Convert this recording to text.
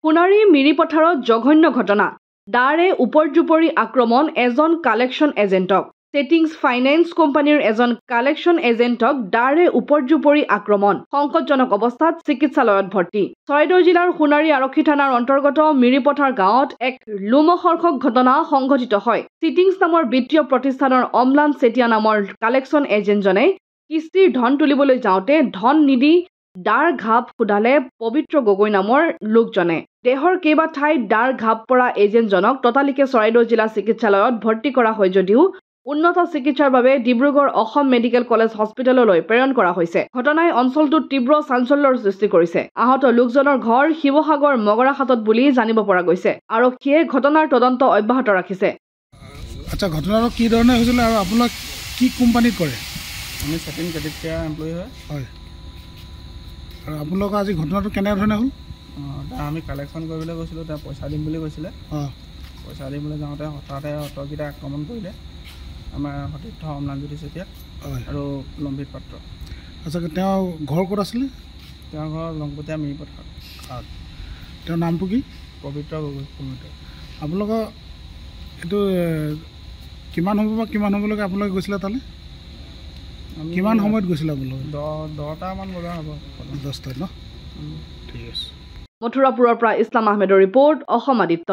সোণাৰী মিৰিপথাৰত জঘন্য ঘটনা দাৰে উপৰ্যুপৰি আক্ৰমণ এজন কালেকশ্যন এজেণ্টক ছেটিংছ ফাইনেন্স কোম্পানীৰ এজন কালেকশ্যন এজেণ্টক দাৰে উপৰ্যুপৰি আক্ৰমণ সংকটজনক অৱস্থাত চিকিৎসালয়ত ভৰ্তি চৰাইদেউ জিলাৰ সোণাৰী আৰক্ষী থানাৰ অন্তৰ্গত মিৰিপথাৰ গাঁৱত এক লোমহৰ্ষক ঘটনা সংঘটিত হয় ছেটিংছ নামৰ বিত্তীয় প্ৰতিষ্ঠানৰ অম্লান চেতিয়া নামৰ কালেকশ্যন এজেণ্টজনে কিস্তিৰ ধন তুলিবলৈ যাওঁতে ধন নিদি দাৰ ঘাপ ফুডালে পবিত্ৰ গগৈ নামৰ লোকজনে দেহৰ কেইবা ঠাইত দাৰ ঘাপ পৰা এজেণ্টজনক ততালিকে চৰাইদেউ জিলা চিকিৎসালয়ত ভৰ্তি কৰা হয় যদিও উন্নত চিকিৎসাৰ বাবে ডিব্ৰুগড় অসম মেডিকেল কলেজ হস্পিটেললৈ প্ৰেৰণ কৰা হৈছে ঘটনাই অঞ্চলটোত তীব্ৰ চাঞ্চল্যৰ সৃষ্টি কৰিছে আহত লোকজনৰ ঘৰ শিৱসাগৰ মগৰাহাটত বুলি জানিব পৰা গৈছে আৰক্ষীয়ে ঘটনাৰ তদন্ত অব্যাহত ৰাখিছে আচ্ছা ঘটনাটো কি ধৰণে হৈছিল আৰু আপোনাক কি কোম্পানীত কৰে আমি ছেটিং ক্ৰেডিট কেয়াৰ এমপ্লয়ি হয় আৰু আপোনালোকৰ আজি ঘটনাটো কেনেধৰণে হ'ল আমি কালেকশ্যন কৰিবলৈ গৈছিলোঁ তেওঁ পইচা দিম বুলি কৈছিলে পইচা দিবলৈ যাওঁতে হঠাতে অটকেইটা আক্ৰমণ কৰিলে আমাৰ সতীৰ্থ অম্লানজ্যোতি চেতিয়া আৰু লম্বিত পাত্ৰ আচ্ছা তেওঁ ঘৰ ক'ত আছিলে তেওঁৰ ঘৰ লংপতীয়া মিৰিপথাৰ তেওঁৰ নামটো কি পবিত্ৰ গগৈ আপোনালোকৰ এইটো কিমান হ'ব বা কিমান হ'বলৈকে আপোনালোকে গৈছিলে তালৈ কিমান সময়ত গৈছিলে আপোনালোকে 10টামান বজা হ'ব 10টাত ন ঠিক আছে মথুৰাপুৰৰ পৰা ইছলাম আহমেদৰ ৰিপৰ্ট অসম আদিত্য